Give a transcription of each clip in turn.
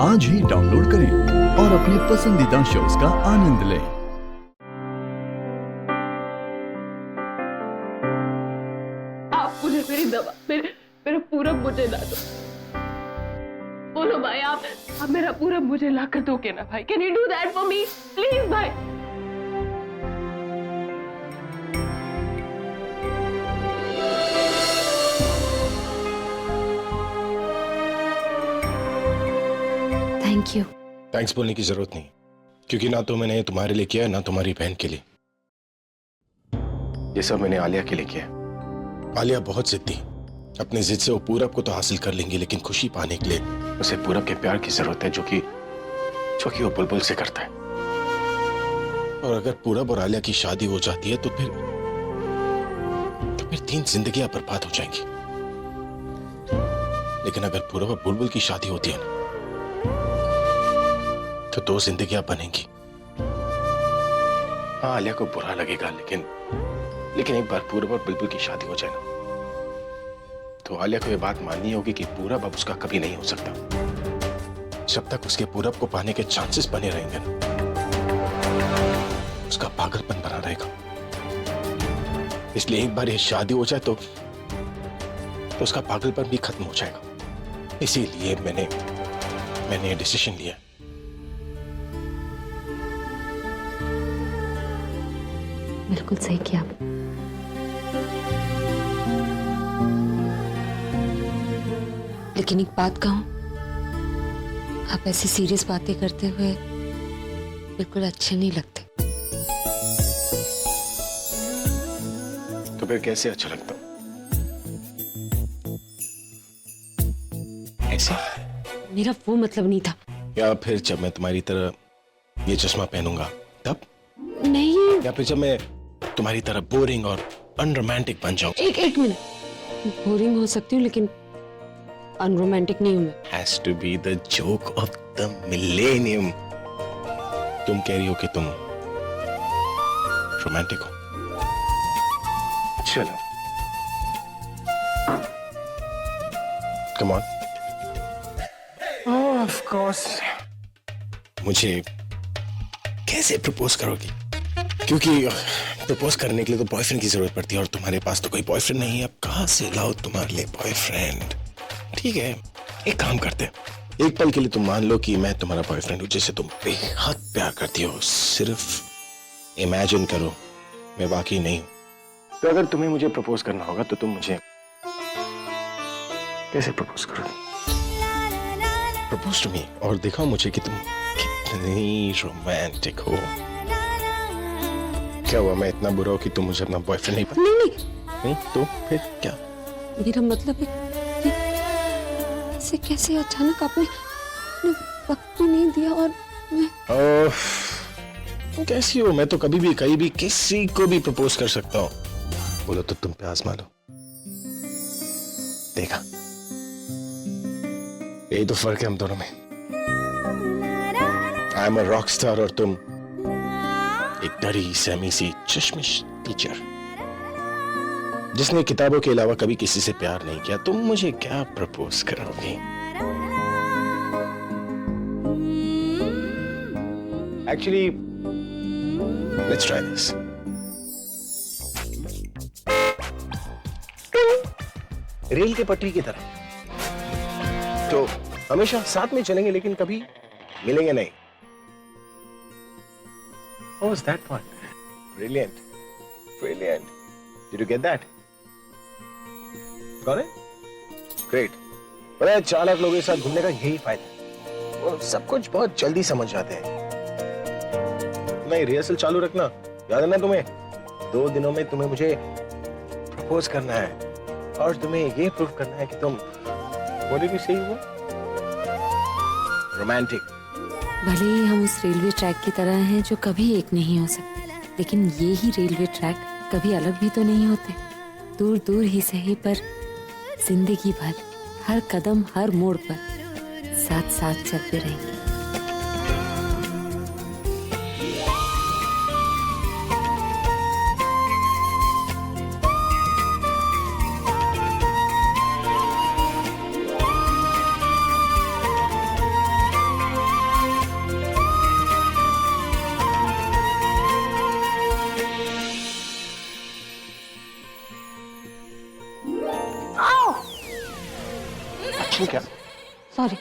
आज ही डाउनलोड करें और अपने पसंदीदा शोज का आनंद लें। आप मुझे मेरी दवा मेरा पूरब मुझे ला दो। बोलो भाई, आप मेरा पूरब मुझे ला कर दोगे ना भाई? Can you do that for me please भाई? Thank you. थैंक्स बोलने की जरूरत नहीं, क्योंकि ना तो मैंने तुम्हारे लिए किया ना तुम्हारी बहन के लिए। ये सब मैंने आलिया के लिए किया। आलिया बहुत जिद्दी, अपने जिद से वो पूरब को तो हासिल कर लेंगी, लेकिन खुशी पाने के लिए उसे पूरब के प्यार की जरूरत है, जो कि वो बुलबुल से करता है। और अगर पूरब और आलिया की शादी हो जाती है तो फिर 3 जिंदगियां बर्बाद हो जाएंगी। लेकिन अगर पूरब और बुलबुल की शादी होती है ना, तो 2 जिंदगियां बनेंगी। हाँ, आलिया को बुरा लगेगा, लेकिन एक बार पूरब और बुलबुल की शादी हो जाए ना, तो आलिया को यह बात माननी होगी कि पूरब अब उसका कभी नहीं हो सकता। जब तक उसके पूरब को पाने के चांसेस बने रहेंगे ना, उसका पागलपन बना रहेगा। इसलिए एक बार ये शादी हो जाए तो उसका पागलपन भी खत्म हो जाएगा। इसीलिए मैंने ये डिसीजन लिया। बिल्कुल सही किया। लेकिन एक बात कहूं, आप ऐसी सीरियस बातें करते हुए बिल्कुल अच्छे नहीं लगते। तो फिर कैसे अच्छा लगता? ऐसे? मेरा वो मतलब नहीं था। या फिर जब मैं तुम्हारी तरह ये चश्मा पहनूंगा तब? नहीं। या फिर जब मैं तुम्हारी तरह बोरिंग और अनरोमांटिक बन जाऊं? एक मिनट, बोरिंग हो सकती हूँ लेकिन अनरोमांटिक नहीं हूं मैं। Has to be the joke of the millennium. तुम कह रही हो कि तुम रोमांटिक हो। चलो, come on. Oh, of course. मुझे कैसे प्रपोज करोगी? क्योंकि प्रपोज करने के लिए तो बॉयफ्रेंड की जरूरत पड़ती है, और तुम्हारे पास तो कोई बॉयफ्रेंड नहीं है। अब कहां से लाओ तुम्हारे लिए बॉयफ्रेंड? ठीक है, एक काम करते हैं। एक पल के लिए तुम मान लो कि मैं तुम्हारा बॉयफ्रेंड हूं, जिसे तुम बेहद प्यार करती हो। सिर्फ इमेजिन करो मैं बाकी नहीं हूं। तो अगर तुम्हें मुझे प्रपोज करना होगा तो तुम मुझे कैसे प्रपोज करोगी? प्रपोज टू मी, और दिखाओ मुझे कि तुम कितनी रोमांटिक हो। क्या हुआ, मैं इतना बुरा हूं कि तुम मुझे अपना बॉयफ्रेंड नहीं पता? नहीं तो फिर क्या? मेरा मतलब है कैसे अचानक आपने वक्त भी नहीं दिया, और मैं तुम कैसी हो? मैं तो कभी भी कहीं भी किसी को भी प्रपोज कर सकता हूँ। बोलो तो तुम पे आजमा लो। देखा, यही तो फर्क है हम दोनों में। I am a rock star और तुम एक डरी सहमी सी चश्मिश टीचर, जिसने किताबों के अलावा कभी किसी से प्यार नहीं किया। तुम मुझे क्या प्रपोज करोगी? Actually let's try this. Rail के पटरी की तरह तो हमेशा साथ में चलेंगे, लेकिन कभी मिलेंगे नहीं। What was that one? Brilliant. Brilliant. Did you get that? Got it? Great. पता है, चालाक लोगों के साथ घूमने का यही फायदा है, वो सब कुछ बहुत जल्दी समझ जाते हैं। नहीं, रिहर्सल चालू रखना। याद है ना तुम्हें? 2 दिनों में तुम्हें मुझे प्रपोज करना है, और तुम्हें ये प्रूफ करना है कि तुम what did you say you were? Romantic. भले ही हम उस रेलवे ट्रैक की तरह हैं जो कभी एक नहीं हो सकते, लेकिन ये ही रेलवे ट्रैक कभी अलग भी तो नहीं होते। दूर दूर ही सही, पर जिंदगी भर हर कदम हर मोड़ पर साथ साथ चलते रहेंगे। आलिया क्या? सॉरी।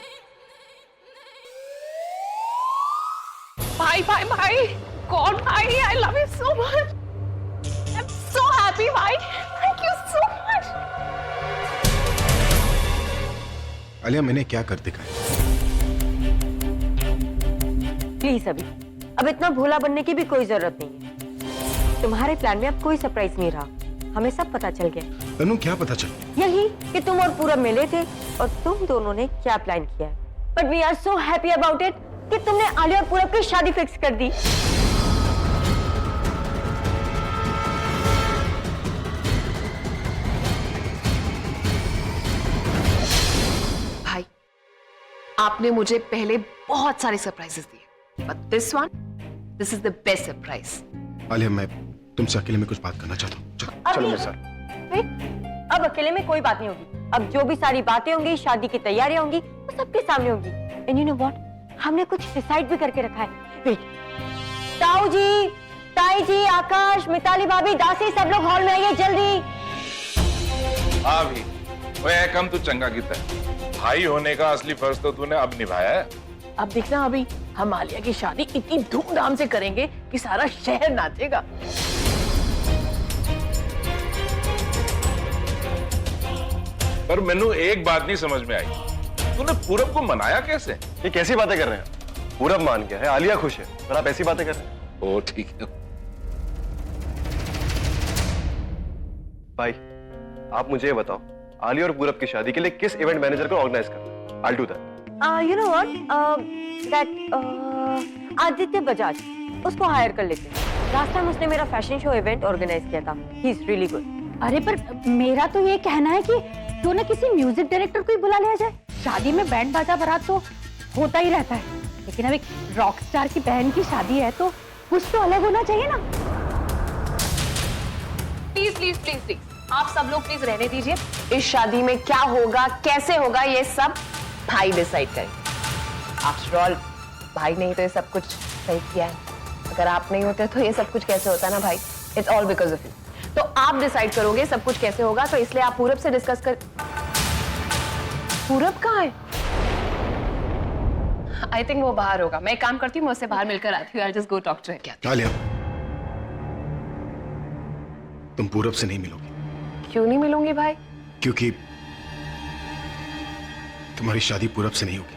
भाई भाई भाई, कौन भाई? I love you so much, I am so happy भाई, thank you so much. Alia मैंने क्या कर दिखाया? प्लीज अभी, अब इतना भोला बनने की भी कोई जरूरत नहीं है। तुम्हारे प्लान में अब कोई सरप्राइज नहीं रहा, हमें सब पता चल गया। तनु क्या पता चल? यही कि तुम और पूरब मिले थे और तुम दोनों ने क्या प्लान किया है। But we are so happy about it कि तुमने आलिया और पूरब की शादी फिक्स कर दी। भाई, आपने मुझे पहले बहुत सारे सरप्राइजेस दिए, but this is the best surprise. Alia मैं तुमसे अकेले में कुछ बात करना चाहता हूँ। चलो मेरे साथ। वेट, अब अकेले में कोई बात नहीं होगी। अब जो भी सारी बातें होंगी, शादी की तैयारियां होंगी, वो सबके सामने होंगी। एंड यू नो व्हाट, हमने कुछ डिसाइड भी करके रखा है। वेट, ताऊ जी, ताई जी, आकाश, मिताली भाभी, दासी, सब लोग हॉल में आइए जल्दी। हाँ भी, ओए कम तू चंगा कीता है। भाई होने का असली फर्ज तो तूने अब निभाया है। अब देखना, अभी हम आलिया की शादी इतनी धूमधाम से करेंगे कि सारा शहर नाचेगा। पर मैनू एक बात नहीं समझ में आई, तूने पूरब को मनाया कैसे? ये कैसी बातें कर रहे हैं? पूरब मान गया है, आलिया खुश है, पर आप ऐसी बातें कर रहे हैं। ओ ठीक है। भाई, आप मुझे ये बताओ, आलिया और पूरब की शादी के लिए किस इवेंट मैनेजर को ऑर्गेनाइज करना? I'll do that. You know what, that Aditya Bajaj, उसको हायर कर लेते हैं। लास्ट टाइम उसने मेरा फैशन शो इवेंट ऑर्गेनाइज किया था। He is really good. अरे पर मेरा तो ये कहना है कि क्यों ना किसी म्यूजिक डायरेक्टर को ही बुला लिया जाए। शादी में बैंड बाजा बारात तो होता ही रहता है, लेकिन अब एक रॉक स्टार की बहन की शादी है तो कुछ तो अलग होना चाहिए ना। प्लीज प्लीज प्लीज प्लीज, आप सब लोग प्लीज रहने दीजिए। इस शादी में क्या होगा, कैसे होगा, ये सब भाई डिसाइड करें। आफ्टर ऑल भाई नहीं तो ये सब कुछ सही किया है। अगर आप नहीं होते तो ये सब कुछ कैसे होता ना भाई? It's all because of you. तो आप डिसाइड करोगे सब कुछ कैसे होगा, तो इसलिए आप पूरब से डिस्कस कर। पूरब कहाँ है? आई थिंक वो बाहर होगा। मैं एक काम करती हूँ, मैं उससे बाहर मिलकर आती हूँ। I just go talk to him. Alia, तुम पूरब से नहीं मिलोगी। क्यों नहीं मिलूंगी भाई? क्योंकि तुम्हारी शादी पूरब से नहीं होगी।